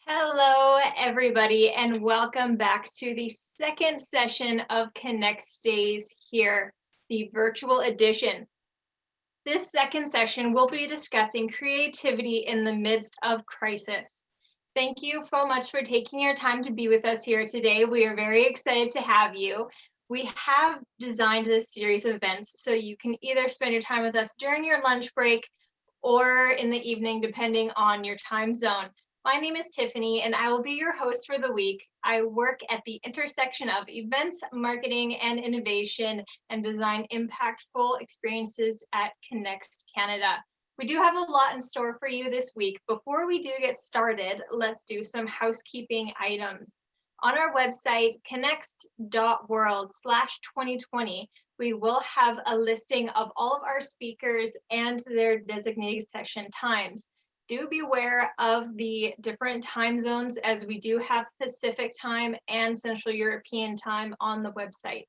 Hello, everybody, and welcome back to the second session of Conexkt Days here, the virtual edition. This second session, we'll be discussing creativity in the midst of crisis. Thank you so much for taking your time to be with us here today. We are very excited to have you. We have designed this series of events so you can either spend your time with us during your lunch break or in the evening, depending on your time zone. My name is Tiffany, and I will be your host for the week. I work at the intersection of events, marketing, and innovation, and design impactful experiences at Conexkt Canada. We do have a lot in store for you this week. Before we do get started, let's do some housekeeping items. On our website, conexkt.world/2020, we will have a listing of all of our speakers and their designated session times. Do be aware of the different time zones, as we do have Pacific time and Central European time on the website.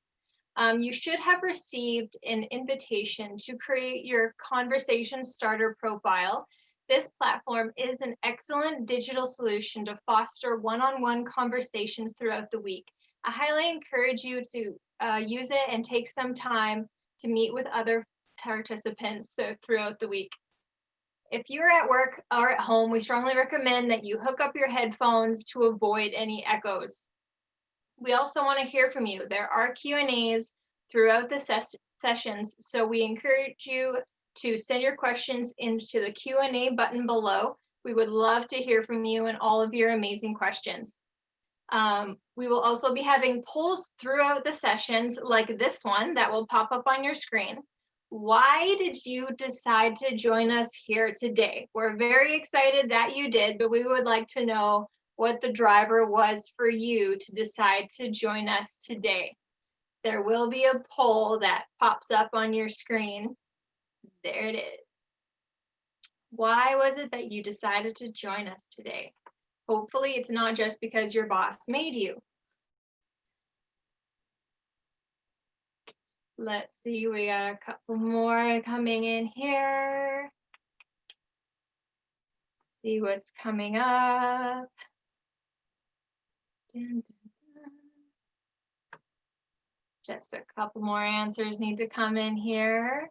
You should have received an invitation to create your conversation starter profile. This platform is an excellent digital solution to foster one-on-one conversations throughout the week. I highly encourage you to use it and take some time to meet with other participants throughout the week. If you're at work or at home, we strongly recommend that you hook up your headphones to avoid any echoes. We also want to hear from you. There are Q&As throughout the sessions, so we encourage you to send your questions into the Q&A button below. We would love to hear from you and all of your amazing questions. We will also be having polls throughout the sessions, like this one that will pop up on your screen. Why did you decide to join us here today? We're very excited that you did, but we would like to know what the driver was for you to decide to join us today. There will be a poll that pops up on your screen. There it is. Why was it that you decided to join us today? Hopefully it's not just because your boss made you. Let's see, we got a couple more coming in here. See what's coming up. Just a couple more answers need to come in here.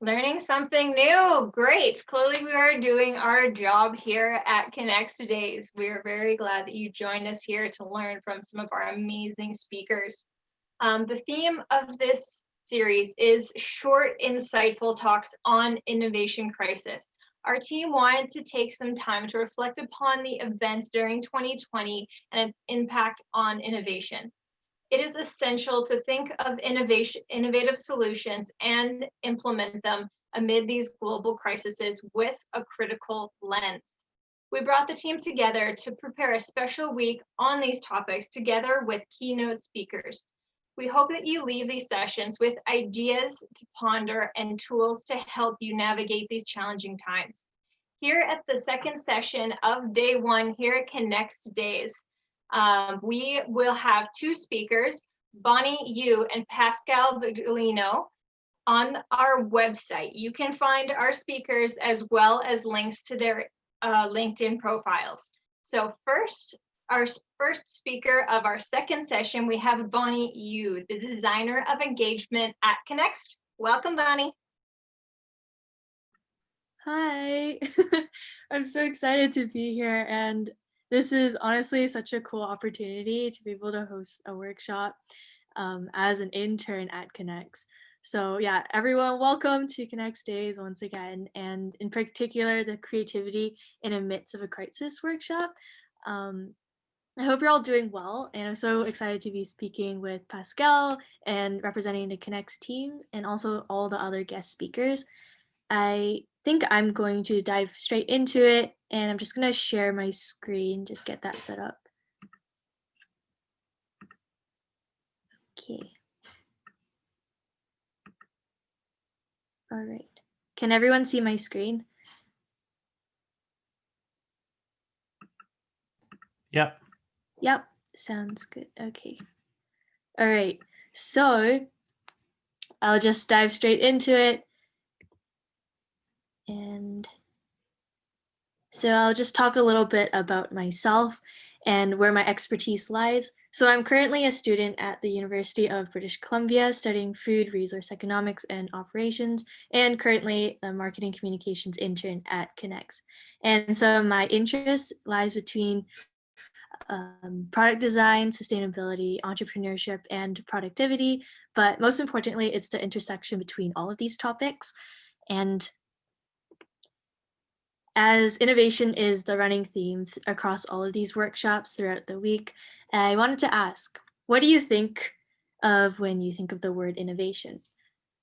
Learning something new. Great. Clearly we are doing our job here at Conexkt Days. We are very glad that you joined us here to learn from some of our amazing speakers. The theme of this series is short, insightful talks on innovation crisis. Our team wanted to take some time to reflect upon the events during 2020 and its impact on innovation. It is essential to think of innovative solutions and implement them amid these global crises with a critical lens. We brought the team together to prepare a special week on these topics together with keynote speakers. We hope that you leave these sessions with ideas to ponder and tools to help you navigate these challenging times. Here at the second session of day one here at Conexkt Days, we will have two speakers, Bonny, you, and Pascal Viglino, on our website. You can find our speakers as well as links to their LinkedIn profiles. So first, our first speaker of our second session, we have Bonny Yu, the designer of engagement at Conexkt. Welcome, Bonny. Hi, I'm so excited to be here, and this is honestly such a cool opportunity to be able to host a workshop as an intern at Conexkt. So yeah, everyone, welcome to Conexkt Days once again, and in particular, the Creativity in the Midst of a Crisis workshop. I hope you're all doing well, and I'm so excited to be speaking with Pascal and representing the Conexkt team and also all the other guest speakers. I think I'm going to dive straight into it, and I'm just going to share my screen, just get that set up. Okay. All right. Can everyone see my screen? Yep. Yep, sounds good. Okay. All right. So I'll just dive straight into it. And So I'll just talk a little bit about myself and where my expertise lies. So I'm currently a student at the University of British Columbia studying food resource economics and operations, and currently a marketing communications intern at Conexkt. And so my interest lies between product design, sustainability, entrepreneurship, and productivity. But most importantly, it's the intersection between all of these topics. And as innovation is the running theme across all of these workshops throughout the week, I wanted to ask, what do you think of when you think of the word innovation?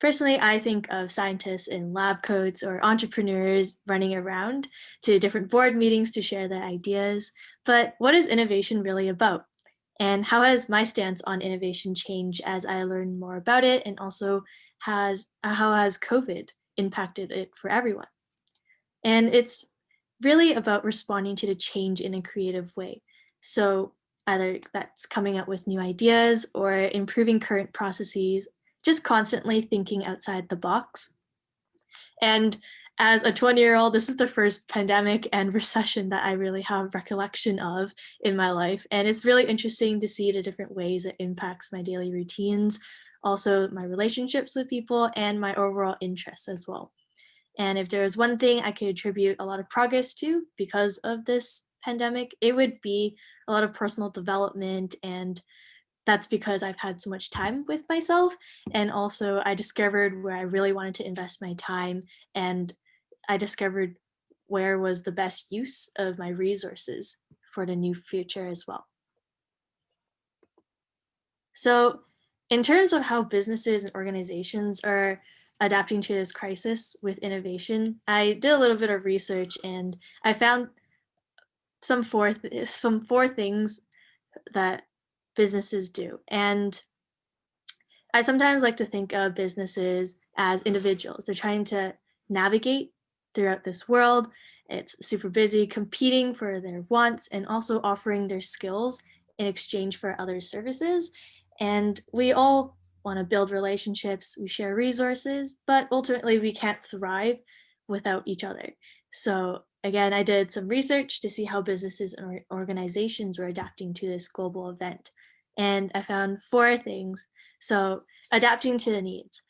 Personally, I think of scientists in lab coats or entrepreneurs running around to different board meetings to share their ideas. But what is innovation really about? And how has my stance on innovation changed as I learn more about it? And also, how has COVID impacted it for everyone? And it's really about responding to the change in a creative way. So either that's coming up with new ideas or improving current processes, just constantly thinking outside the box. And as a 20-year-old, this is the first pandemic and recession that I really have recollection of in my life. And it's really interesting to see the different ways it impacts my daily routines, also my relationships with people, and my overall interests as well. And if there was one thing I could attribute a lot of progress to because of this pandemic, it would be a lot of personal development. And that's because I've had so much time with myself. And also, I discovered where I really wanted to invest my time. And I discovered where was the best use of my resources for the new future as well. So, in terms of how businesses and organizations are adapting to this crisis with innovation, I did a little bit of research and I found some four things that businesses do. And I sometimes like to think of businesses as individuals. They're trying to navigate throughout this world. It's super busy competing for their wants and also offering their skills in exchange for other services. And we all want to build relationships, we share resources, but ultimately we can't thrive without each other. So, again, I did some research to see how businesses and organizations were adapting to this global event. And I found four things. So, adapting to the needs.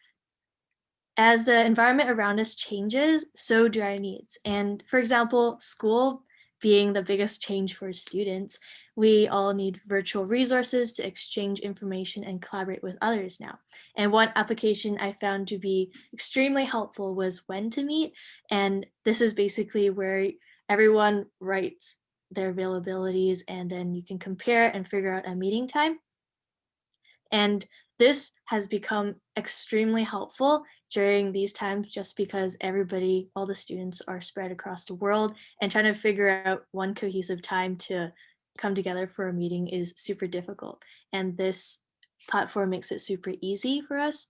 As the environment around us changes, so do our needs. And for example, school being the biggest change for students, we all need virtual resources to exchange information and collaborate with others now. And one application I found to be extremely helpful was When to Meet. And this is basically where everyone writes their availabilities and then you can compare and figure out a meeting time. And this has become extremely helpful during these times just because everybody, all the students are spread across the world and trying to figure out one cohesive time to come together for a meeting is super difficult. And this platform makes it super easy for us.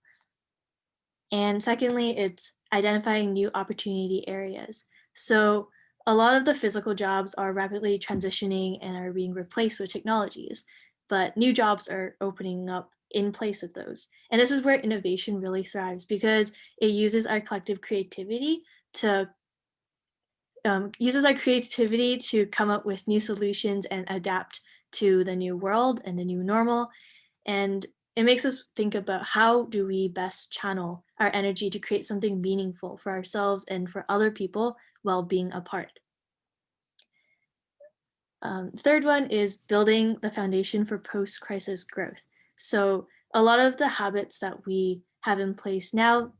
And secondly, it's identifying new opportunity areas. So a lot of the physical jobs are rapidly transitioning and are being replaced with technologies, but new jobs are opening up in place of those. And this is where innovation really thrives because it uses our creativity to come up with new solutions and adapt to the new world and the new normal. And it makes us think about how do we best channel our energy to create something meaningful for ourselves and for other people while being apart. Third one is building the foundation for post-crisis growth. So a lot of the habits that we have in place now,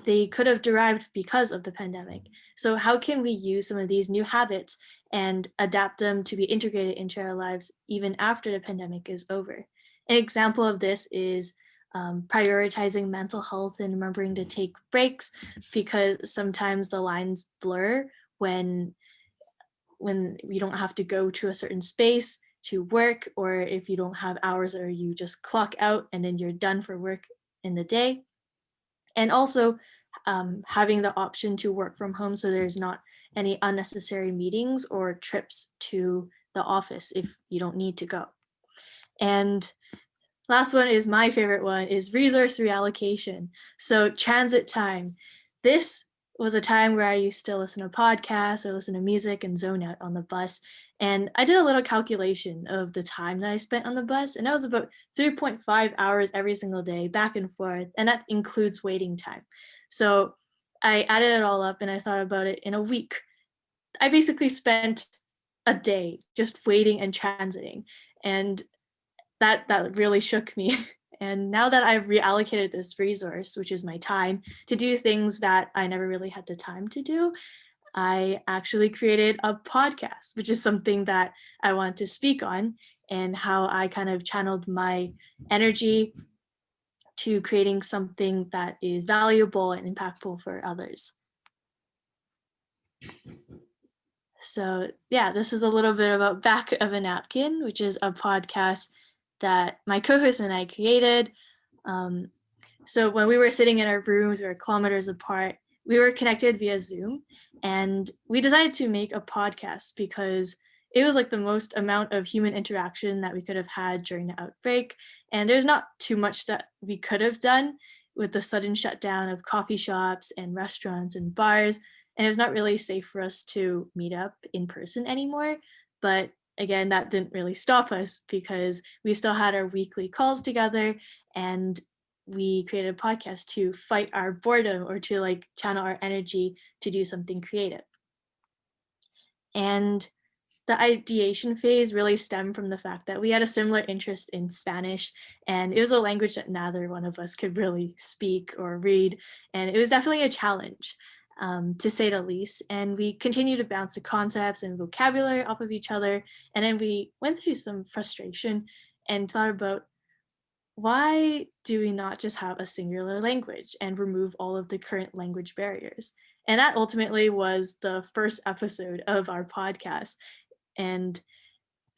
they could have derived because of the pandemic. So how can we use some of these new habits and adapt them to be integrated into our lives even after the pandemic is over? An example of this is prioritizing mental health and remembering to take breaks because sometimes the lines blur when you don't have to go to a certain space to work, or if you don't have hours or you just clock out and then you're done for work in the day. And also having the option to work from home so there's not any unnecessary meetings or trips to the office if you don't need to go. And last one is my favorite one is resource reallocation. So transit time. This was a time where I used to listen to podcasts or listen to music and zone out on the bus. And I did a little calculation of the time that I spent on the bus, and that was about 3.5 hours every single day, back and forth, and that includes waiting time. So I added it all up and I thought about it in a week. I basically spent a day just waiting and transiting. And that really shook me. And now that I've reallocated this resource, which is my time, to do things that I never really had the time to do, I actually created a podcast, which is something that I want to speak on, and how I kind of channeled my energy to creating something that is valuable and impactful for others. So yeah, this is a little bit about Back of a Napkin, which is a podcast that my co-host and I created. Um, so when we were sitting in our rooms, we were kilometers apart, we were connected via Zoom, and we decided to make a podcast because it was like the most amount of human interaction that we could have had during the outbreak. And there's not too much that we could have done with the sudden shutdown of coffee shops and restaurants and bars. And it was not really safe for us to meet up in person anymore. But again, that didn't really stop us because we still had our weekly calls together, and we created a podcast to fight our boredom or to like channel our energy to do something creative. And the ideation phase really stemmed from the fact that we had a similar interest in Spanish, and it was a language that neither one of us could really speak or read. And it was definitely a challenge, to say the least. And we continued to bounce the concepts and vocabulary off of each other. And then we went through some frustration and thought about, why do we not just have a singular language and remove all of the current language barriers? And that ultimately was the first episode of our podcast. And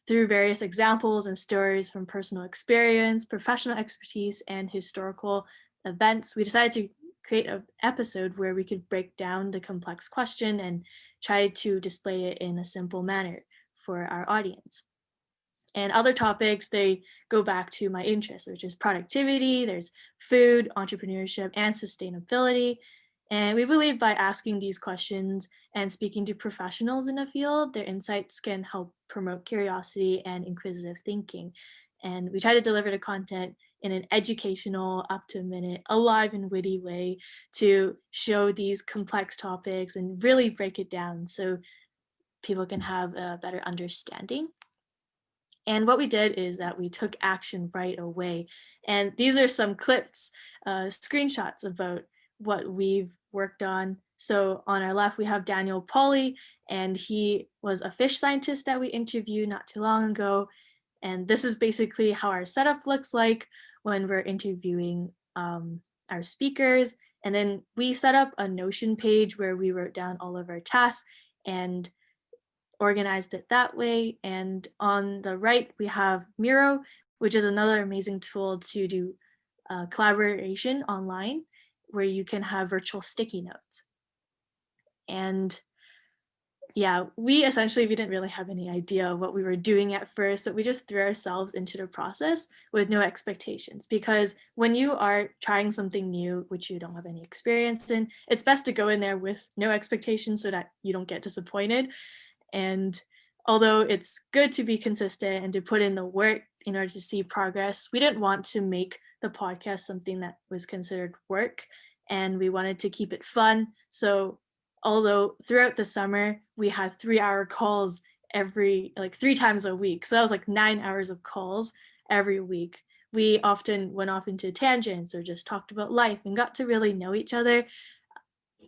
through various examples and stories from personal experience, professional expertise, and historical events, we decided to create an episode where we could break down the complex question and try to display it in a simple manner for our audience. And other topics, they go back to my interests, which is productivity, there's food, entrepreneurship, and sustainability. And we believe by asking these questions and speaking to professionals in the field, their insights can help promote curiosity and inquisitive thinking. And we try to deliver the content in an educational, up to a minute, alive and witty way to show these complex topics and really break it down so people can have a better understanding. And what we did is that we took action right away. And these are some clips, screenshots about what we've worked on. So on our left, we have Daniel Pauly, and he was a fish scientist that we interviewed not too long ago. And this is basically how our setup looks like when we're interviewing our speakers. And then we set up a Notion page where we wrote down all of our tasks and organized it that way. And on the right, we have Miro, which is another amazing tool to do collaboration online, where you can have virtual sticky notes. And yeah, we didn't really have any idea of what we were doing at first, but we just threw ourselves into the process with no expectations. Because when you are trying something new, which you don't have any experience in, it's best to go in there with no expectations so that you don't get disappointed. And although it's good to be consistent and to put in the work in order to see progress, we didn't want to make the podcast something that was considered work, and we wanted to keep it fun. So although throughout the summer we had 3-hour calls every like 3 times a week, so that was like 9 hours of calls every week, we often went off into tangents or just talked about life and got to really know each other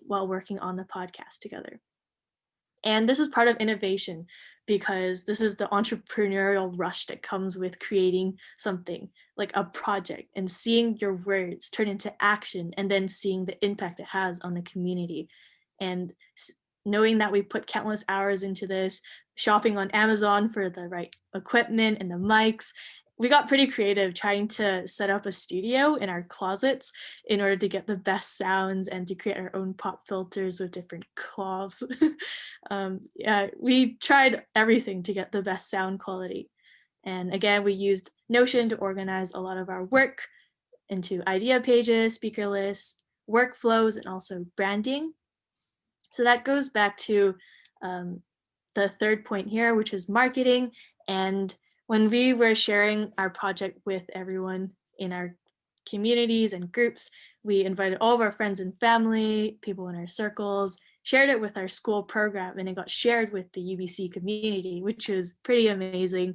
while working on the podcast together. And this is part of innovation because this is the entrepreneurial rush that comes with creating something like a project and seeing your words turn into action and then seeing the impact it has on the community. And knowing that we put countless hours into this, shopping on Amazon for the right equipment and the mics, we got pretty creative trying to set up a studio in our closets in order to get the best sounds and to create our own pop filters with different cloths. Yeah, we tried everything to get the best sound quality. And again, we used Notion to organize a lot of our work into idea pages, speaker lists, workflows, and also branding. So that goes back to the third point here, which is marketing. And when we were sharing our project with everyone in our communities and groups, we invited all of our friends and family, people in our circles, shared it with our school program, and it got shared with the UBC community, which was pretty amazing.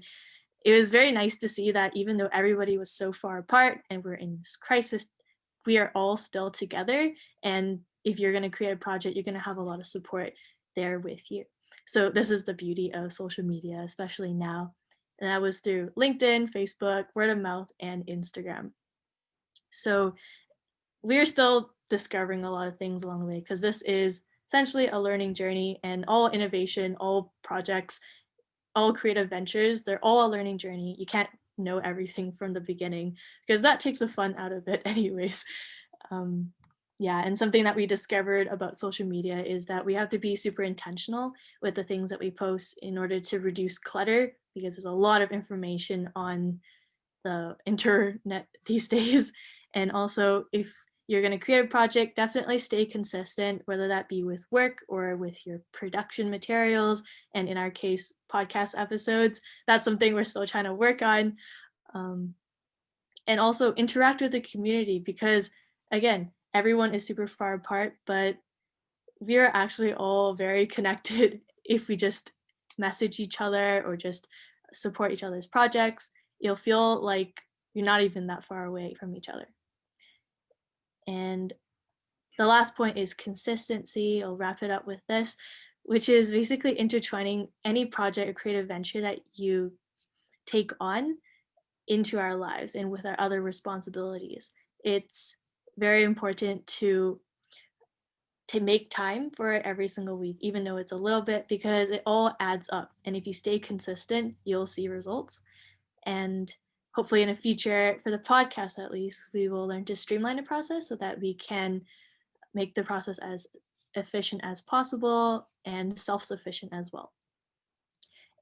It was very nice to see that even though everybody was so far apart and we're in this crisis, we are all still together. And if you're going to create a project, you're going to have a lot of support there with you. So this is the beauty of social media, especially now. And that was through LinkedIn, Facebook, word of mouth, and Instagram. So we're still discovering a lot of things along the way, because this is essentially a learning journey, and all innovation, all projects, all creative ventures, they're all a learning journey. You can't know everything from the beginning, because that takes the fun out of it anyways. Yeah, and something that we discovered about social media is that we have to be super intentional with the things that we post in order to reduce clutter, because there's a lot of information on the internet these days. And also, if you're going to create a project, definitely stay consistent, whether that be with work or with your production materials. And in our case, podcast episodes, that's something we're still trying to work on. And also interact with the community, because again, everyone is super far apart, but we're actually all very connected if we just message each other or just support each other's projects. You'll feel like you're not even that far away from each other. And the last point is consistency. I'll wrap it up with this, which is basically intertwining any project or creative venture that you take on into our lives and with our other responsibilities. It's very important to make time for it every single week, even though it's a little bit, because it all adds up. And if you stay consistent, you'll see results. And hopefully in the future, for the podcast at least, we will learn to streamline the process so that we can make the process as efficient as possible and self-sufficient as well.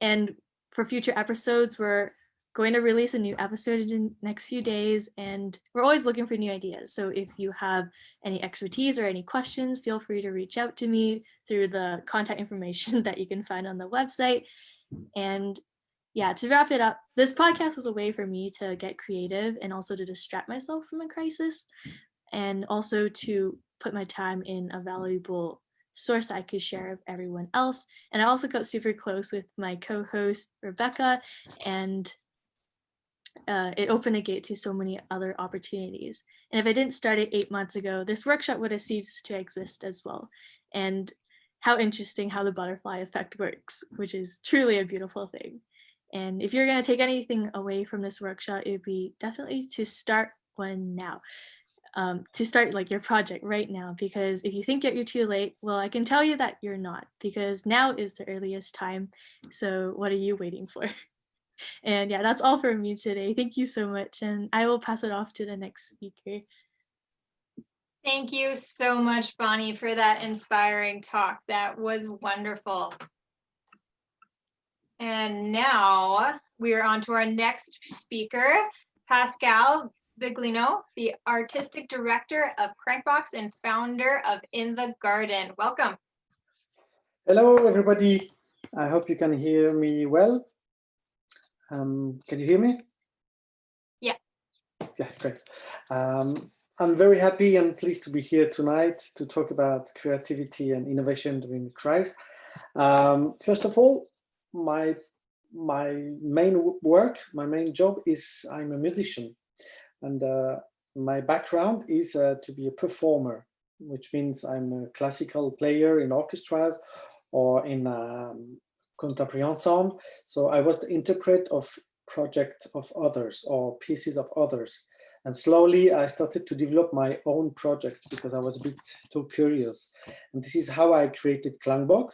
And for future episodes, we're going to release a new episode in the next few days, and we're always looking for new ideas. So if you have any expertise or any questions, feel free to reach out to me through the contact information that you can find on the website. And yeah, to wrap it up, this podcast was a way for me to get creative and also to distract myself from a crisis, and also to put my time in a valuable source that I could share with everyone else. And I also got super close with my co-host, Rebecca, and it opened a gate to so many other opportunities. And if I didn't start it 8 months ago, this workshop would have ceased to exist as well. And how interesting how the butterfly effect works, which is truly a beautiful thing. And if you're going to take anything away from this workshop, it would be definitely to start one now. To start like your project right now, because if you think that you're too late, well, I can tell you that you're not, because now is the earliest time. So what are you waiting for? And yeah, that's all for me today. Thank you so much. And I will pass it off to the next speaker. Thank you so much, Bonny, for that inspiring talk. That was wonderful. And now we are on to our next speaker, Pascal Viglino, the artistic director of Klangbox and founder of In the Garden. Welcome. Hello, everybody. I hope you can hear me well. Can you hear me? Yeah. Yeah, great. I'm very happy and pleased to be here tonight to talk about creativity and innovation during the crisis. First of all, my main work, my main job is I'm a musician, and my background is to be a performer, which means I'm a classical player in orchestras or in contemporary ensemble. So I was the interpret of projects of others or pieces of others. And slowly I started to develop my own project because I was a bit too curious. And this is how I created Klangbox.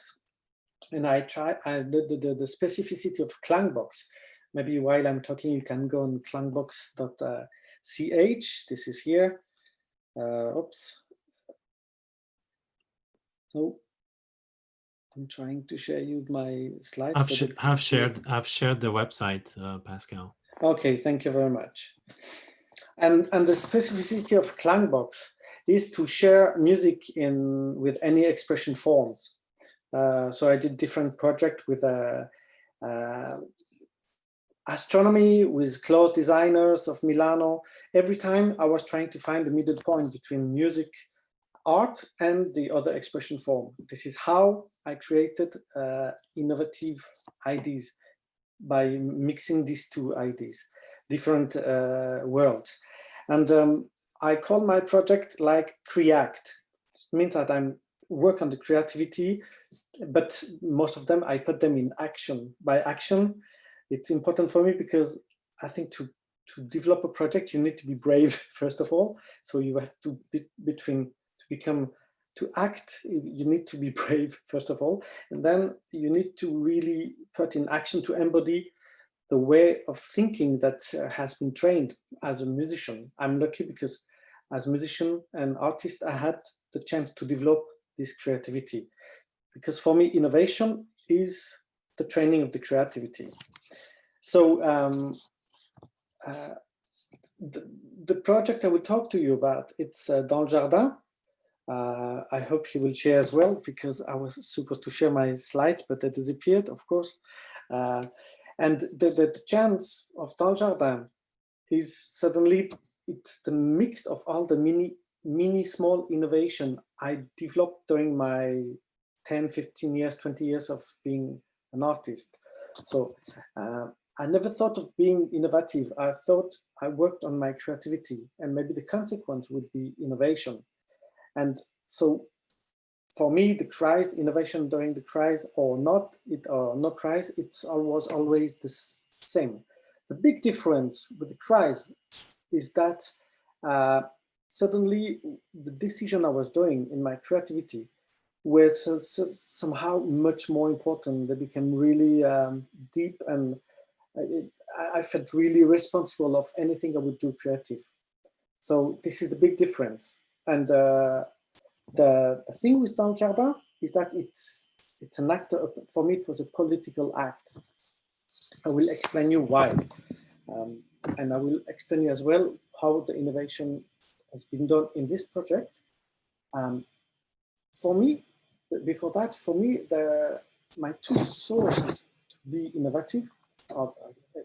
And the specificity of Klangbox. Maybe while I'm talking, you can go on klangbox.ch. This is here. Oops. Oh, I'm trying to share you my slides. I've shared the website, Pascal. Okay, thank you very much. And the specificity of Klangbox is to share music with any expression forms. So I did different projects with astronomy, with clothes designers of Milano. Every time I was trying to find the middle point between music, art, and the other expression form. This is how I created innovative ideas, by mixing these two ideas, different worlds. And I call my project like Creact. It means that I'm work on the creativity, but most of them, I put them in action. By action, it's important for me because I think to develop a project, you need to be brave, first of all. So you have to to act, you need to be brave, first of all. And then you need to really put in action to embody the way of thinking that has been trained as a musician. I'm lucky because as a musician and artist, I had the chance to develop this creativity. Because for me, innovation is the training of the creativity. So the project I will talk to you about, it's Dans le Jardin. I hope he will share as well, because I was supposed to share my slides, but they disappeared, of course. And the chance of Dans le Jardin is suddenly, it's the mix of all the mini small innovation I developed during my 10, 15 years, 20 years of being an artist. So I never thought of being innovative. I thought I worked on my creativity, and maybe the consequence would be innovation. And so for me, the crisis, innovation during the crisis or not crisis, it's always the same. The big difference with the crisis is that suddenly the decision I was doing in my creativity was somehow much more important. They became really deep, and I felt really responsible of anything I would do creative. So this is the big difference. And the thing with Dans le Jardin is that it's an act. For me, it was a political act. I will explain you why, and I will explain you as well how the innovation has been done in this project. For me, before that, for me, my two sources to be innovative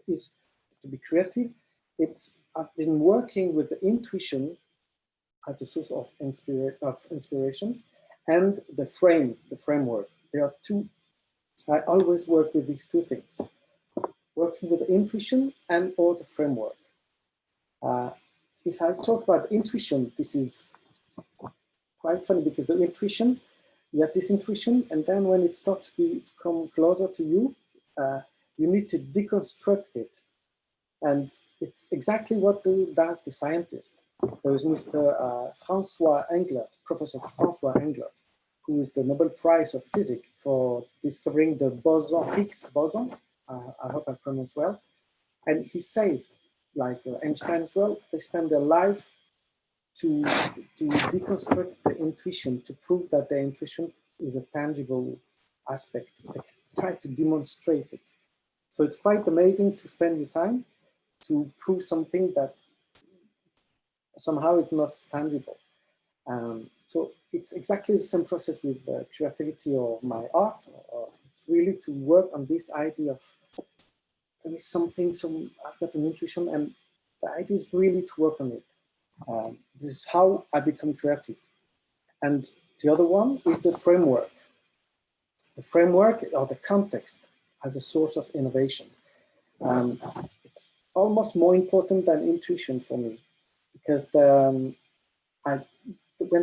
is to be creative. I've been working with the intuition as a source of inspiration, and the framework. There are two. I always work with these two things: working with the intuition and or the framework. If I talk about intuition, this is quite funny, because the intuition, you have this intuition, and then when it starts to come closer to you, you need to deconstruct it. And it's exactly what does the scientist. There is Mr. François Englert, Professor François Englert, who is the Nobel Prize of Physics for discovering the Higgs boson. I hope I pronounce well. And he said, like Einstein as well, they spend their life to deconstruct the intuition, to prove that the intuition is a tangible aspect. They try to demonstrate it. So it's quite amazing to spend your time to prove something that somehow it's not tangible. So it's exactly the same process with creativity or my art. It's really to work on this idea of there is something, I've got an intuition, and the idea is really to work on it. This is how I become creative. And the other one is the framework. The framework or the context as a source of innovation. It's almost more important than intuition for me, because when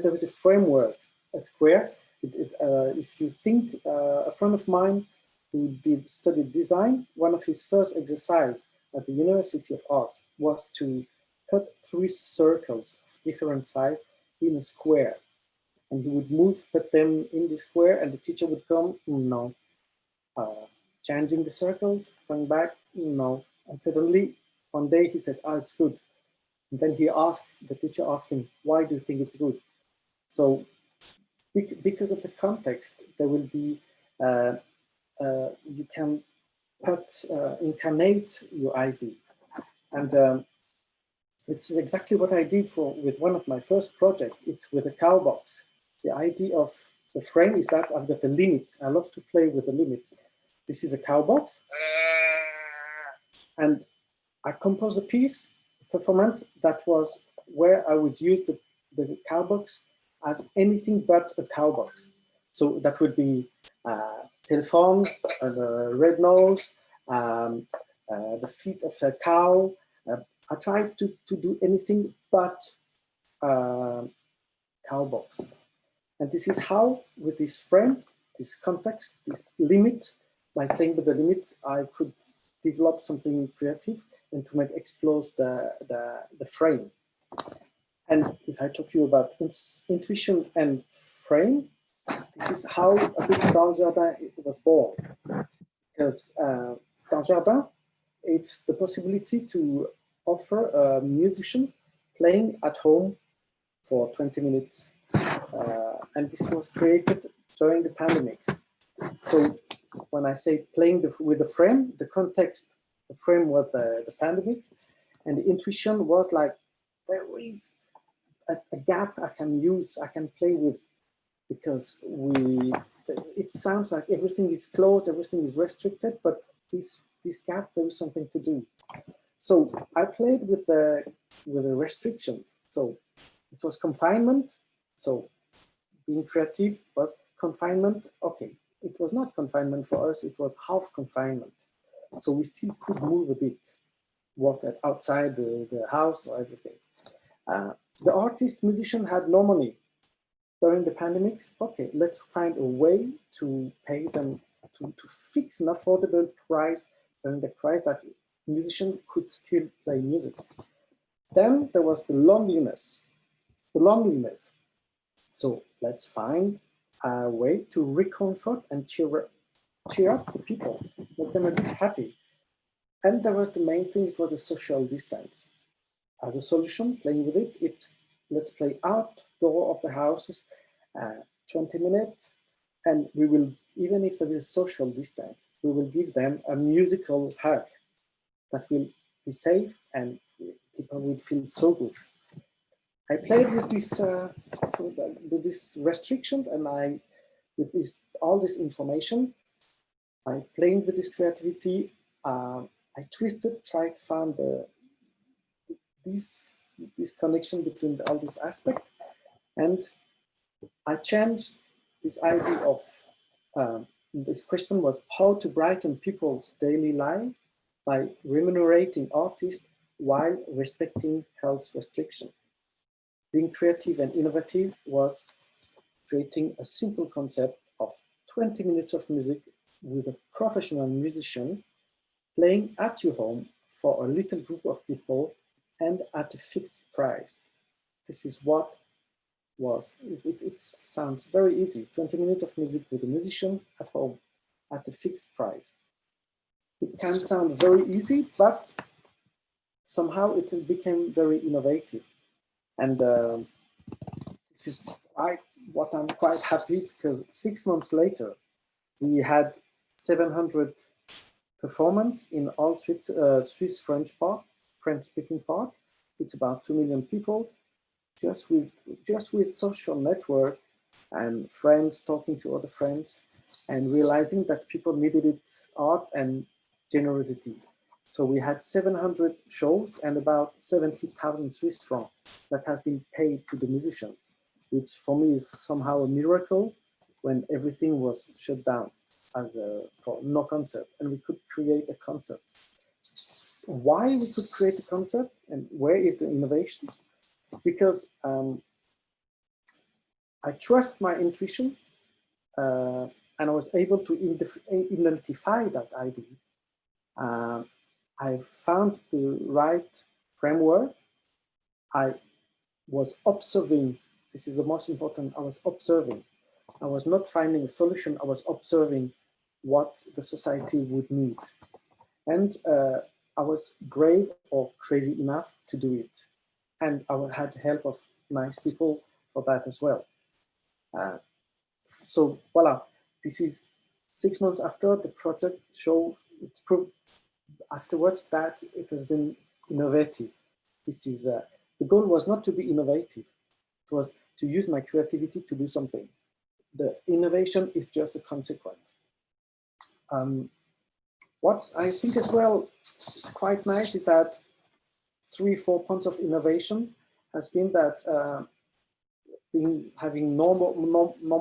there is a framework, a square, if you think, a friend of mine who studied design, one of his first exercises at the University of Art was to put 3 circles of different size in a square. And he would put them in the square, and the teacher would come, no. Changing the circles, coming back, no. And suddenly, one day he said, oh, it's good. And then the teacher asked him, why do you think it's good? So because of the context, there will be, you can incarnate your idea. And It's exactly what I did with one of my first projects. It's with a Klangbox. The idea of the frame is that I've got a limit. I love to play with a limit. This is a Klangbox. And I composed a piece, performance, that was where I would use the Klangbox as anything but a Klangbox. So that would be telephone, the red nose, the feet of a cow. I tried to do anything but Klangbox. And this is how, with this frame, this context, this limit, by playing with the limit, I could develop something creative and to make explode the frame. And if I talk to you about intuition and frame, this is how a bit Desjardins was born. Because Desjardins, it's the possibility to offer a musician playing at home for 20 minutes. And this was created during the pandemic. So when I say playing with the frame, the context, the frame was the pandemic, and the intuition was like, there is a gap I can use, I can play with, because it sounds like everything is closed, everything is restricted, but this gap, there is something to do. So I played with the restrictions. So it was confinement. So being creative was confinement. Okay, it was not confinement for us, it was half confinement. So we still could move a bit, walk outside the house or everything. The artist, musician had no money during the pandemic. Okay, let's find a way to pay them, to fix an affordable price during the price that musician could still play music. Then there was the loneliness. So let's find a way to recomfort and cheer up the people, make them a bit happy. And there was the main thing, it was the social distance. As a solution, playing with it, it's let's play outdoor of the houses, 20 minutes, and we will, even if there is social distance, we will give them a musical hug that will be safe and people will feel so good. I played with this restriction, and with all this information, I played with this creativity. I twisted, tried to find this connection between all these aspects, and I changed this idea of the question was how to brighten people's daily life by remunerating artists while respecting health restrictions. Being creative and innovative was creating a simple concept of 20 minutes of music with a professional musician playing at your home for a little group of people and at a fixed price. This is what was, it sounds very easy, 20 minutes of music with a musician at home at a fixed price. It can sound very easy, but somehow it became very innovative. And this is what I'm quite happy, because 6 months later, we had 700 performance in all Swiss French-speaking part. It's about 2 million people, just with social network and friends talking to other friends and realizing that people needed it, art and generosity. So we had 700 shows and about 70,000 Swiss francs that has been paid to the musician, which for me is somehow a miracle when everything was shut down for no concert, and we could create a concert. Why we could create a concert and where is the innovation? It's because I trust my intuition and I was able to identify that idea. I found the right framework. I was observing. This is the most important. I was observing. I was not finding a solution. I was observing what the society would need. And I was brave or crazy enough to do it. And I had the help of nice people for that as well. So voila, this is 6 months after the project show. It's proved afterwards that it has been innovative. this is the goal was not to be innovative. It was to use my creativity to do something. The innovation is just a consequence. What I think as well is quite nice is that 3-4 points of innovation has been that having no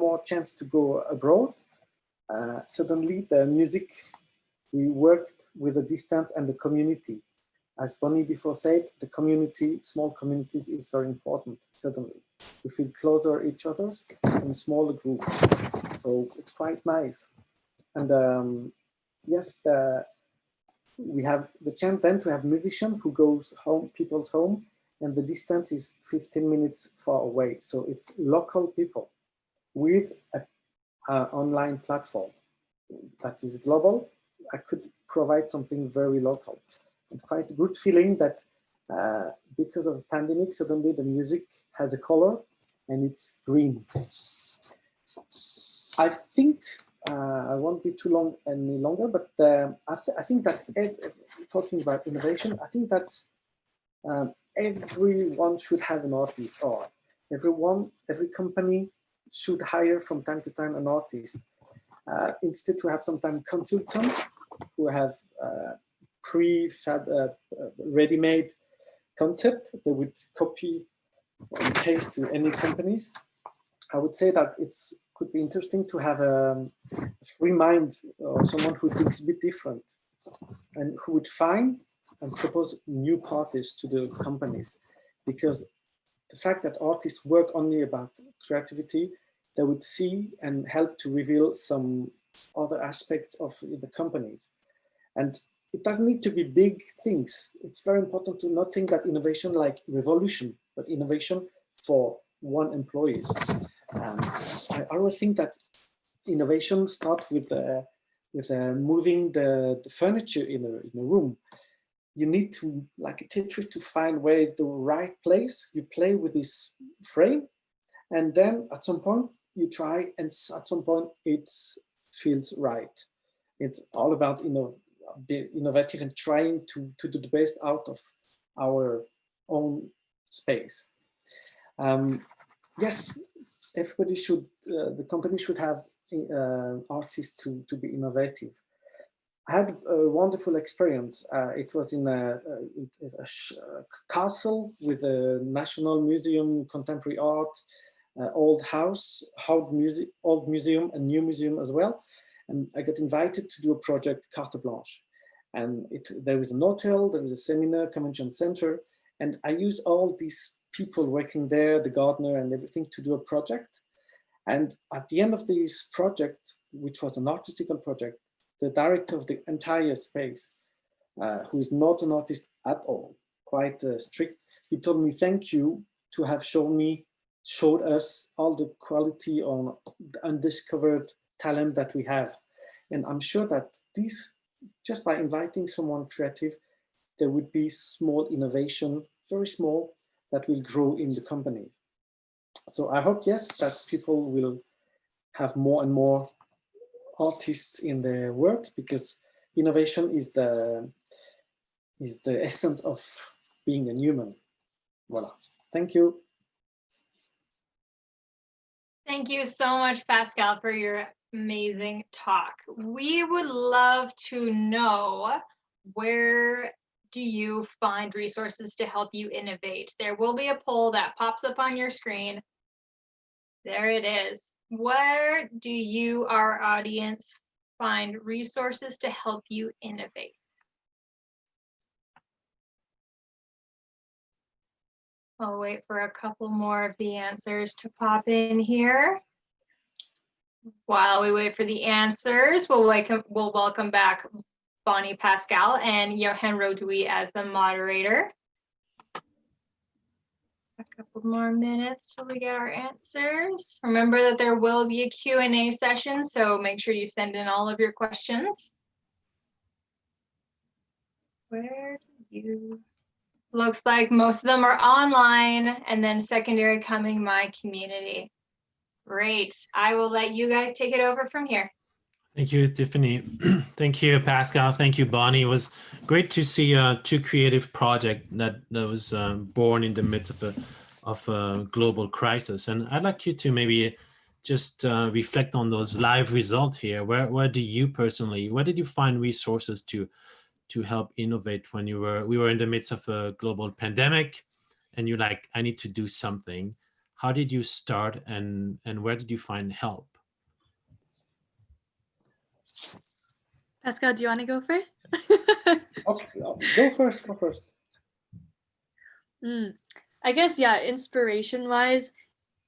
more chance to go abroad. Suddenly the music, we worked with the distance and the community. As Bonny before said, the community, small communities is very important. Suddenly we feel closer each other in smaller groups. So it's quite nice. And yes, we have the chance then to have musician who goes home, people's home, and the distance is 15 minutes far away. So it's local people with an online platform that is global. I could provide something very local. And quite a good feeling that because of the pandemic, suddenly the music has a color and it's green. I think I won't be too long any longer, but I think that talking about innovation, I think that everyone should have an artist, or every company should hire from time to time an artist. Instead to have sometimes consultants who have prefab, ready-made concept, they would copy and paste to any companies. I would say that it's could be interesting to have a free mind or someone who thinks a bit different and who would find and propose new paths to the companies. Because the fact that artists work only about creativity, they would see and help to reveal some other aspects of the companies. And it doesn't need to be big things. It's very important to not think that innovation like revolution, but innovation for one employee. I always think that innovation starts with moving the furniture in a room. You need to, like a Tetris, to find where is the right place. You play with this frame, and then at some point you try, and at some point it feels right. It's all about being innovative and trying to do the best out of our own space. Yes, everybody should, the company should have artists to be innovative. I had a wonderful experience. It was in a castle with a National Museum, Contemporary Art, old house, old museum, and new museum as well. And I got invited to do a project, Carte Blanche. And there was an hotel, there was a seminar, convention center, and I used all these people working there, the gardener and everything, to do a project. And at the end of this project, which was an artistical project, the director of the entire space, who is not an artist at all, quite strict, he told me, thank you to have showed us all the quality on the undiscovered talent that we have. And I'm sure that this, just by inviting someone creative, there would be small innovation, very small, that will grow in the company. So I hope, yes, that people will have more and more artists in their work, because innovation is the essence of being a human. Voila. Thank you. Thank you so much, Pascal, for your amazing talk. We would love to know, where do you find resources to help you innovate? There will be a poll that pops up on your screen. There it is. Where do you, our audience, find resources to help you innovate? I'll wait for a couple more of the answers to pop in here. While we wait for the answers, we'll welcome back Bonny, Pascal, and Johan Rodui as the moderator. A couple more minutes till we get our answers. Remember that there will be a Q&A session, so make sure you send in all of your questions. Where do you... Looks like most of them are online, and then secondary coming my community. Great. I will let you guys take it over from here. Thank you, Tiffany. Thank you, Pascal. Thank you, Bonnie. It was great to see two creative project that was born in the midst of a global crisis. And I'd like you to maybe just reflect on those live results here. Where do you personally, where did you find resources to help innovate when we were in the midst of a global pandemic, and you're like, I need to do something. How did you start, and where did you find help? Pascal, do you want to go first? Okay, go first. Go first. I guess, yeah, inspiration wise,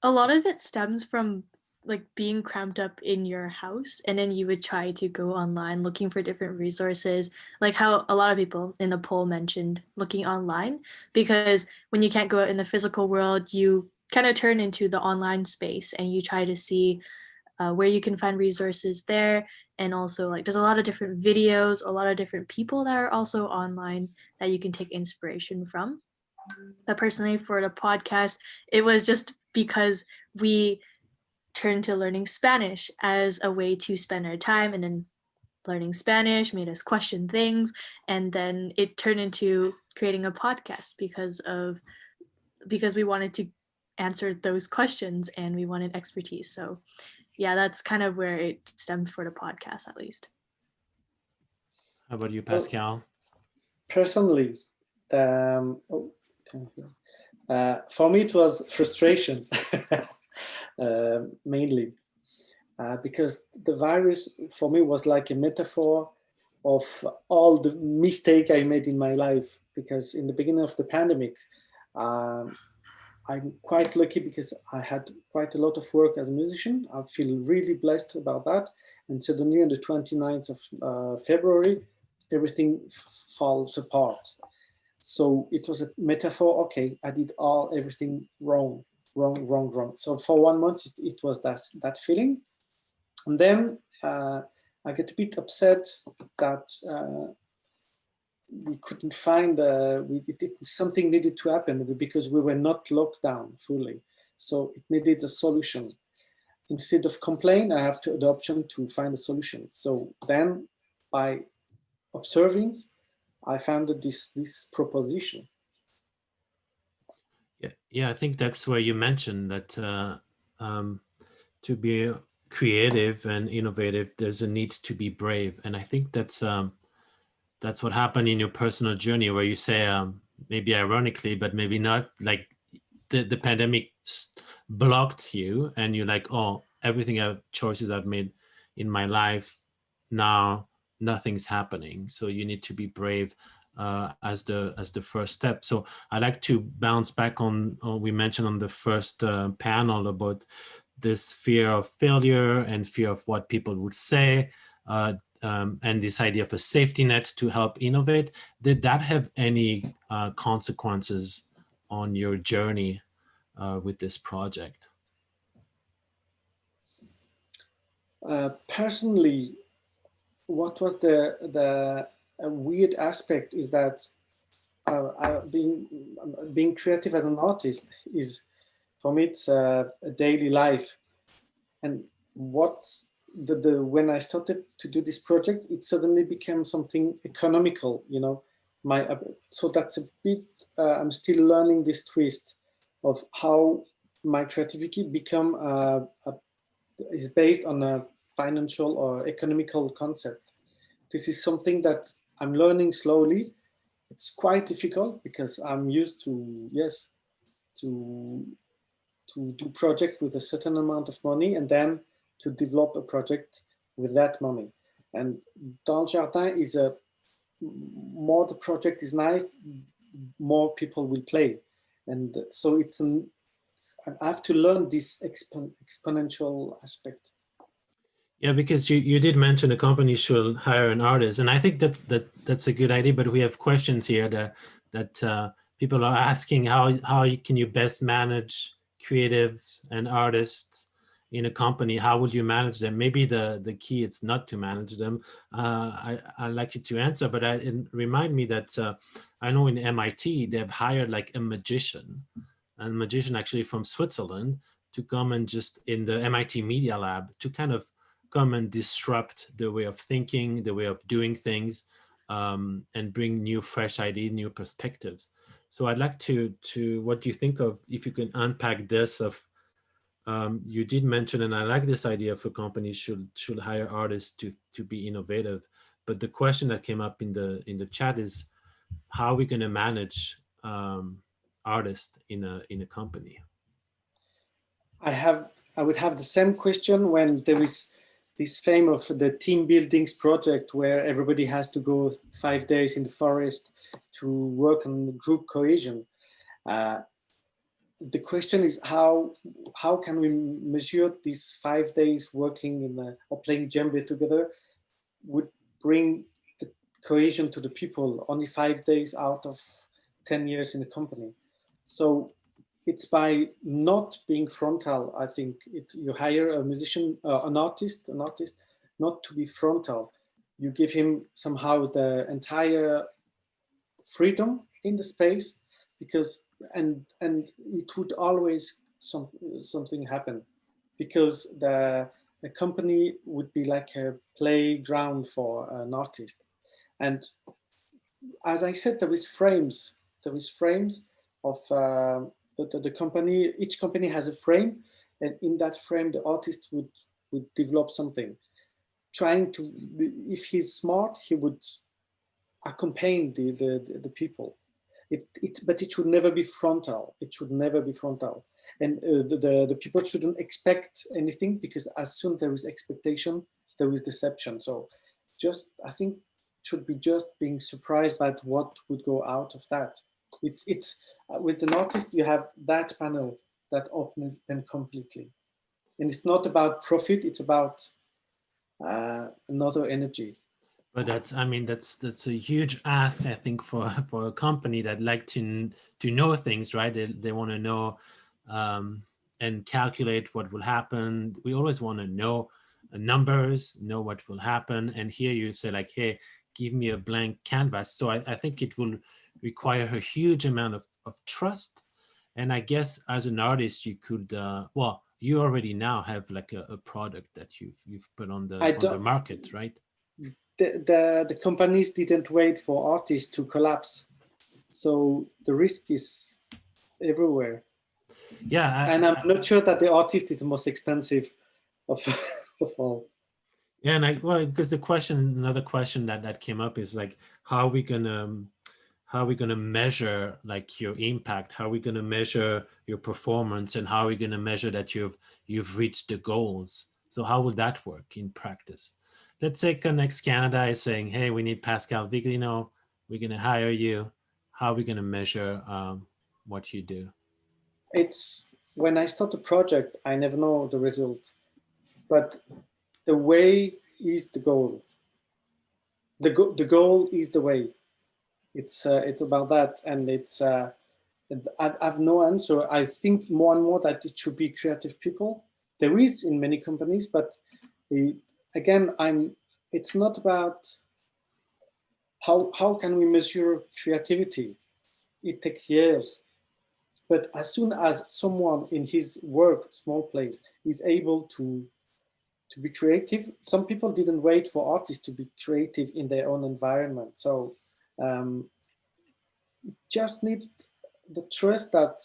a lot of it stems from like being cramped up in your house, and then you would try to go online looking for different resources, like how a lot of people in the poll mentioned looking online, because when you can't go out in the physical world, you kind of turn into the online space and you try to see where you can find resources there. And also, like, there's a lot of different videos, a lot of different people that are also online that you can take inspiration from. But personally, for the podcast, it was just because we turned to learning Spanish as a way to spend our time, and then learning Spanish made us question things, and then it turned into creating a podcast because we wanted to answer those questions and we wanted expertise. So yeah, that's kind of where it stemmed for the podcast, at least. How about you, Well, Pascal? personally, for me it was frustration, mainly, because the virus for me was like a metaphor of all the mistake I made in my life. Because in the beginning of the pandemic, I'm quite lucky because I had quite a lot of work as a musician. I feel really blessed about that. And suddenly on the 29th of February, everything falls apart. So it was a metaphor. Okay, I did everything wrong. So for 1 month, it was that feeling. And then I get a bit upset that we couldn't find, something needed to happen because we were not locked down fully. So it needed a solution. Instead of complain, I have the option to find a solution. So then by observing, I found this proposition. Yeah, I think that's where you mentioned that to be creative and innovative, there's a need to be brave, and I think that's what happened in your personal journey, where you say, maybe ironically, but maybe not, like the pandemic blocked you, and you're like, oh, choices I've made in my life, now nothing's happening. So you need to be brave as the first step. So I like to bounce back on we mentioned on the first panel about this fear of failure and fear of what people would say, and this idea of a safety net to help innovate. Did that have any consequences on your journey with this project? Personally, what was the weird aspect is that being creative as an artist is, for me, it's a daily life. And when I started to do this project, it suddenly became something economical, so that's a bit, I'm still learning this twist of how my creativity is based on a financial or economical concept. This is something that I'm learning slowly. It's quite difficult because I'm used to, to do project with a certain amount of money and then to develop a project with that money. And doesnt is more the project is nice, more people will play. And so I have to learn this exponential aspect. Yeah, because you did mention a company should hire an artist, and I think that's a good idea. But we have questions here that people are asking: how can you best manage creatives and artists in a company? How would you manage them? Maybe the key is not to manage them. I'd like you to answer, but it remind me that I know in MIT they've hired like a magician actually from Switzerland to come and just in the MIT Media Lab to kind of come and disrupt the way of thinking, the way of doing things, and bring new, fresh ideas, new perspectives. So I'd like to what do you think of, if you can unpack this of, you did mention, and I like this idea of a company should hire artists to be innovative. But the question that came up in the chat is, how are we going to manage artists in a company? I would have the same question when there is this fame of the team buildings project where everybody has to go 5 days in the forest to work on group cohesion. The question is how can we measure these 5 days working in or playing djembe together would bring the cohesion to the people only 5 days out of 10 years in the company. So it's by not being frontal. I think you hire a musician, an artist, not to be frontal. You give him somehow the entire freedom in the space, because and it would always something happen, because the company would be like a playground for an artist. And as I said, there is frames of the company. Each company has a frame, and in that frame the artist would develop something, trying to, if he's smart, he would accompany the people. But it should never be frontal. It should never be frontal. And the people shouldn't expect anything, because as soon there is expectation, there is deception. So just, I think, should be just being surprised by what would go out of that. It's with an artist, you have that panel that open them completely. And it's not about profit, it's about another energy. But that's a huge ask, I think, for a company that like to know things, right? They want to know and calculate what will happen. We always want to know numbers, know what will happen. And here you say like, hey, give me a blank canvas. So I think it will require a huge amount of trust. And I guess as an artist, you could, well, you already now have like a product that you've put on the market, right? The companies didn't wait for artists to collapse, so the risk is everywhere. Yeah, and I'm not sure that the artist is the most expensive of all. Yeah, and because another question that came up is like, how are we gonna measure like your impact? How are we gonna measure your performance, and how are we gonna measure that you've reached the goals? So how would that work in practice? Let's say Conexkt Canada is saying, hey, we need Pascal Viglino. We're going to hire you. How are we going to measure what you do? It's when I start a project, I never know the result, but the way is the goal. The goal is the way. It's about that, and I have no answer. I think more and more that it should be creative people. There is in many companies, but again, it's not about how can we measure creativity. It takes years, but as soon as someone in his work, small place, is able to be creative, some people didn't wait for artists to be creative in their own environment. So just need the trust that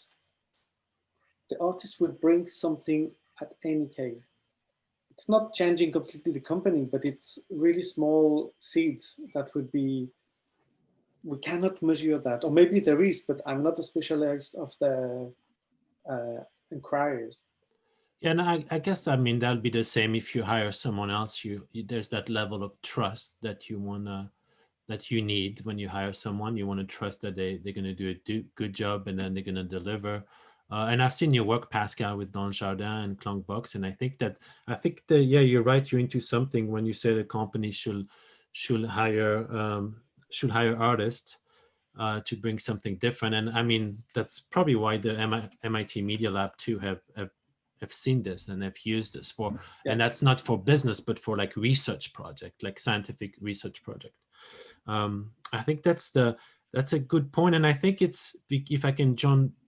the artist will bring something at any case. It's not changing completely the company, but it's really small seeds that would be, we cannot measure that. Or maybe there is, but I'm not a specialist of the inquiries. Yeah, and I guess, that'll be the same if you hire someone else. There's that level of trust that you need when you hire someone. You want to trust that they're going to do a good job, and then they're going to deliver. And I've seen your work, Pascal, with Doesnt and Klangbox, and I think that you're right. You're into something when you say the company should hire artists to bring something different. And that's probably why the MIT Media Lab too have seen this and have used this for, and that's not for business, but for like research project, like scientific research project. I think that's a good point. And I think it's, if I can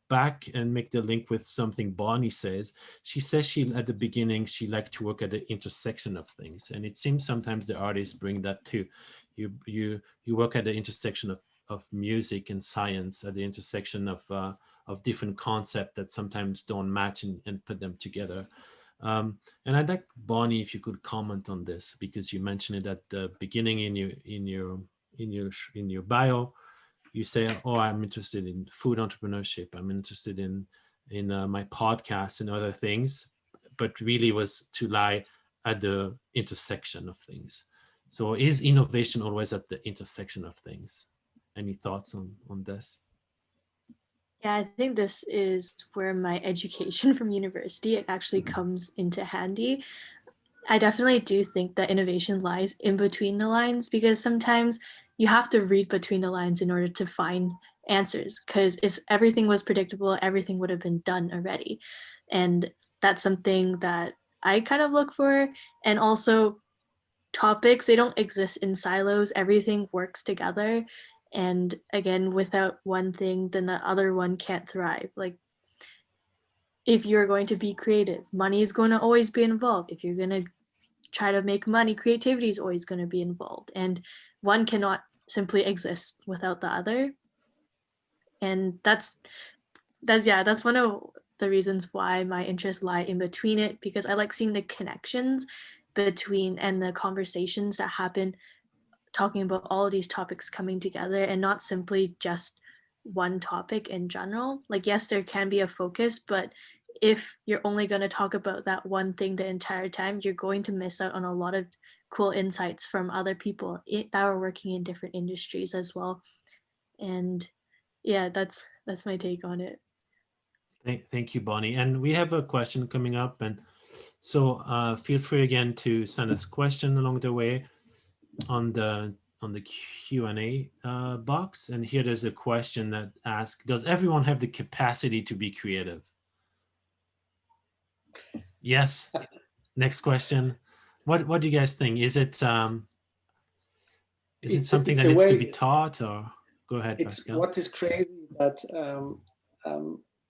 back and make the link with something Bonny says. She says she, at the beginning, she liked to work at the intersection of things. And it seems sometimes the artists bring that too. You work at the intersection of music and science, at the intersection of different concepts that sometimes don't match, and put them together. And I'd like, Bonny, if you could comment on this, because you mentioned it at the beginning in your bio. You say, "Oh, I'm interested in food entrepreneurship. I'm interested in my podcast and other things," but really was to lie at the intersection of things. So, is innovation always at the intersection of things? Any thoughts on this? Yeah, I think this is where my education from university it actually comes into handy. I definitely do think that innovation lies in between the lines, because sometimes you have to read between the lines in order to find answers, because if everything was predictable, everything would have been done already. And that's something that I kind of look for. And also, topics, they don't exist in silos, everything works together. And again, without one thing, then the other one can't thrive. Like, if you're going to be creative, money is going to always be involved. If you're going to try to make money, creativity is always going to be involved, and one cannot simply exist without the other. And that's one of the reasons why my interests lie in between it, because I like seeing the connections between and the conversations that happen talking about all of these topics coming together, and not simply just one topic in general. Like, yes, there can be a focus, but if you're only going to talk about that one thing the entire time, you're going to miss out on a lot of cool insights from other people that are working in different industries as well. And yeah, that's my take on it. Thank you, Bonny. And we have a question coming up, and so feel free again to send us question along the way on the Q&A box. And here there's a question that asks, does everyone have the capacity to be creative? Yes. Next question. What do you guys think? Is it something that needs to be taught, or go ahead, Pascal? What is crazy that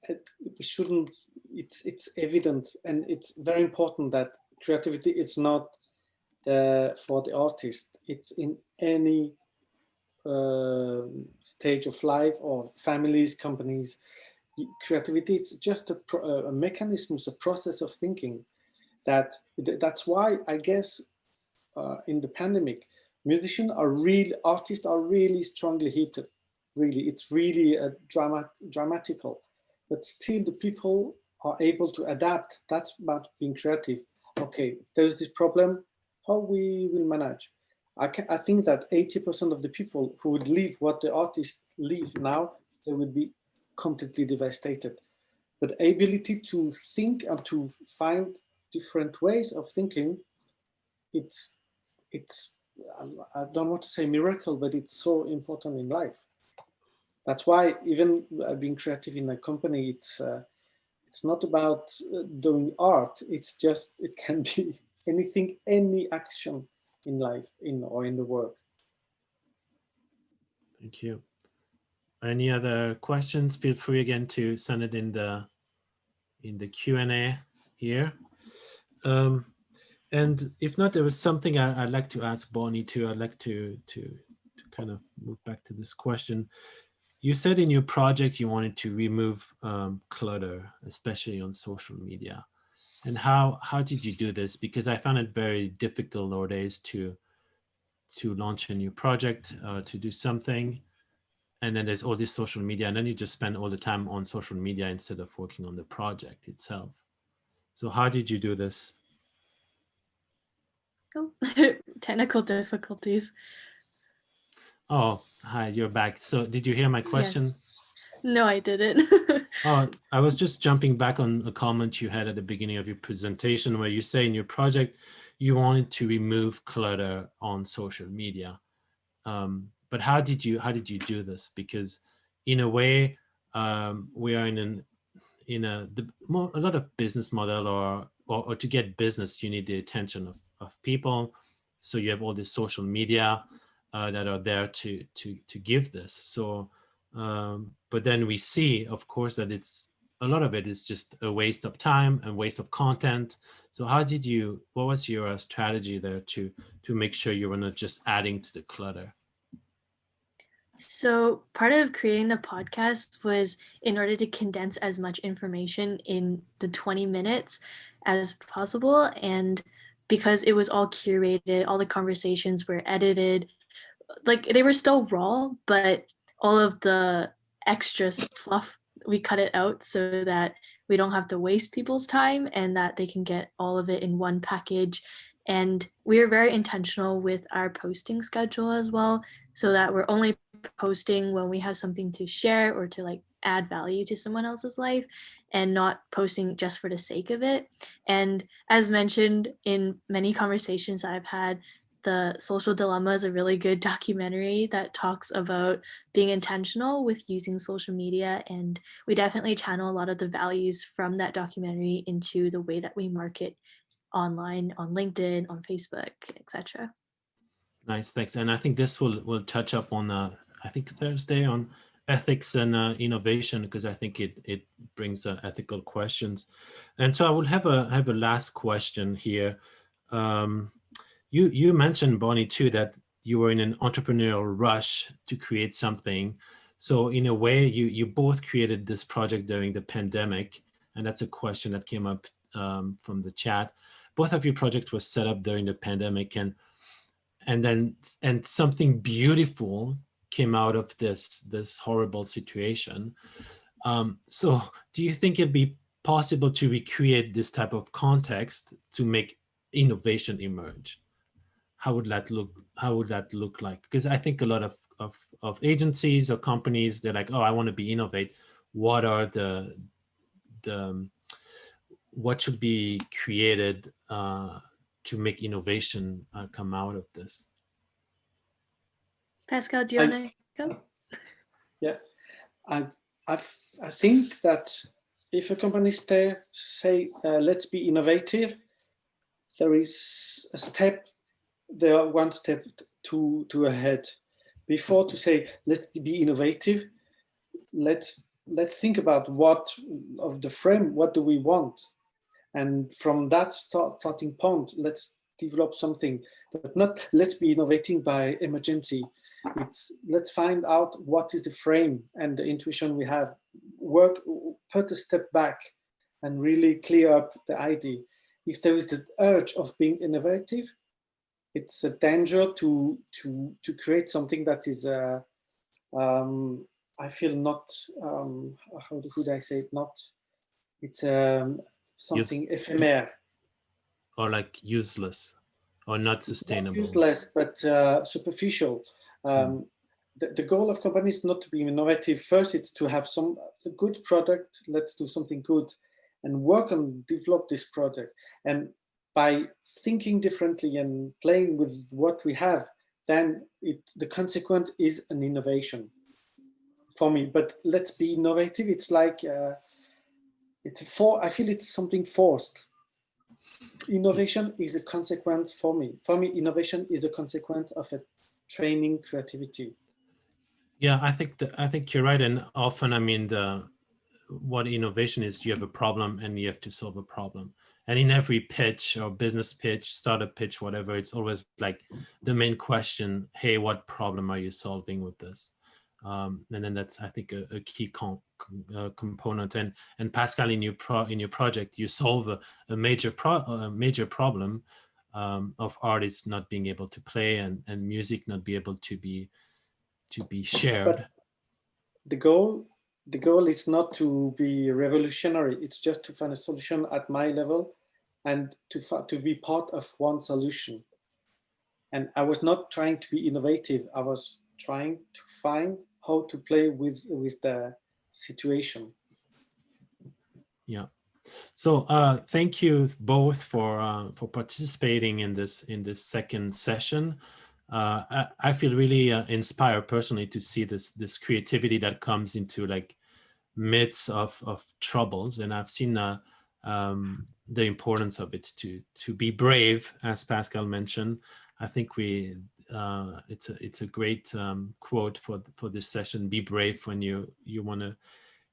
it shouldn't. It's evident, and it's very important that creativity. It's not for the artist. It's in any stage of life, or families, companies. Creativity, it's just a mechanism, it's a process of thinking. That's why I guess in the pandemic, artists are really strongly heated. Really, it's really dramatical, but still the people are able to adapt. That's about being creative. Okay, there's this problem, how we will manage. I think that 80% of the people who would leave what the artists leave now, they would be completely devastated. But ability to think and to find different ways of thinking, it's I don't want to say miracle, but it's so important in life. That's why even being creative in a company, it's not about doing art. It's just, it can be anything, any action in life, or in the work. Thank you. Any other questions? Feel free again to send it in the Q&A here. And if not, there was something I'd like to ask Bonny too. I'd like to kind of move back to this question. You said in your project you wanted to remove clutter, especially on social media. And how did you do this? Because I found it very difficult nowadays to launch a new project, to do something, and then there's all this social media, and then you just spend all the time on social media instead of working on the project itself. So how did you do this? Oh, technical difficulties. Oh, hi, you're back. So did you hear my question? Yes. No, I didn't. Oh, I was just jumping back on a comment you had at the beginning of your presentation, where you say in your project you wanted to remove clutter on social media. But how did you do this? Because in a way, we are in a lot of business model, or to get business, you need the attention of people. So you have all this social media that are there to give this. So But then we see, of course, that a lot of it is just a waste of time and waste of content. So what was your strategy there to make sure you were not just adding to the clutter? So part of creating the podcast was in order to condense as much information in the 20 minutes as possible. And because it was all curated, all the conversations were edited, like they were still raw, but all of the extra fluff, we cut it out so that we don't have to waste people's time and that they can get all of it in one package. And we are very intentional with our posting schedule as well, so that we're only posting when we have something to share or to like add value to someone else's life, and not posting just for the sake of it. And as mentioned in many conversations I've had, The Social Dilemma is a really good documentary that talks about being intentional with using social media, and we definitely channel a lot of the values from that documentary into the way that we market online, on LinkedIn, on Facebook, etc. Nice, thanks. And I think this will touch up on I think Thursday on ethics and innovation, because I think it brings ethical questions. And so I will have a last question here. You mentioned, Bonny, too, that you were in an entrepreneurial rush to create something. So in a way, you both created this project during the pandemic, and that's a question that came up from the chat. Both of your projects were set up during the pandemic, and something beautiful came out of this horrible situation. So do you think it'd be possible to recreate this type of context to make innovation emerge? How would that look like? Because I think a lot of agencies or companies, they're like, oh, I want to be innovate. What are the what should be created to make innovation come out of this? Pascal, do you want to go? Yeah, I think that if a company say let's be innovative, there is a step. There are one step to ahead. Before to say let's be innovative, let's think about what of the frame. What do we want? And from that starting point, let's develop something, but not let's be innovating by emergency. It's let's find out what is the frame and the intuition we have. Put a step back and really clear up the idea. If there is the urge of being innovative, it's a danger to create something that is I feel not how could I say it, not it's something ephemeral or like useless or not sustainable. Not useless, but superficial. The goal of companies is not to be innovative. First, it's to have a good product. Let's do something good and work on develop this product. And by thinking differently and playing with what we have, then the consequence is an innovation for me. But let's be innovative. It's like I feel it's something forced. Innovation is a consequence for me. For me, innovation is a consequence of a training creativity. Yeah, I think you're right. And often, I mean, what innovation is, you have a problem and you have to solve a problem. And in every pitch or business pitch, startup pitch, whatever, it's always like the main question, hey, what problem are you solving with this? And then that's, I think, a key component. And Pascal, in your project, you solve a major problem of artists not being able to play and music not be able to be shared. But the goal is not to be revolutionary. It's just to find a solution at my level and to be part of one solution. And I was not trying to be innovative. I was trying to find how to play with the situation. Yeah. So thank you both for participating in this second session. I feel really inspired personally to see this creativity that comes into like midst of troubles, and I've seen the importance of it to be brave, as Pascal mentioned. I think it's a great quote for this session. Be brave when you want to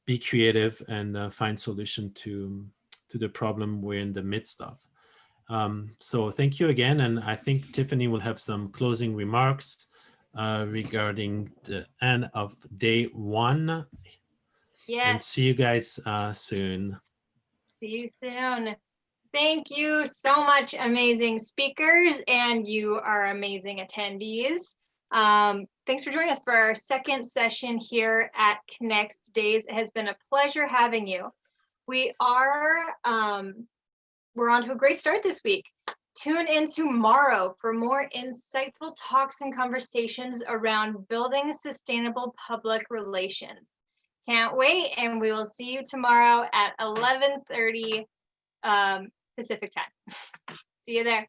be creative and find solution to the problem we're in the midst of. So thank you again, and I think Tiffany will have some closing remarks regarding the end of day 1. And Yes, see you guys soon. see you soon. Thank you so much, amazing speakers, and you are amazing attendees. Thanks for joining us for our second session here at Conexkt Days. It has been a pleasure having you. We're on to a great start this week. Tune in tomorrow for more insightful talks and conversations around building sustainable public relations. Can't wait, and we will see you tomorrow at 11:30 Pacific time. See you there.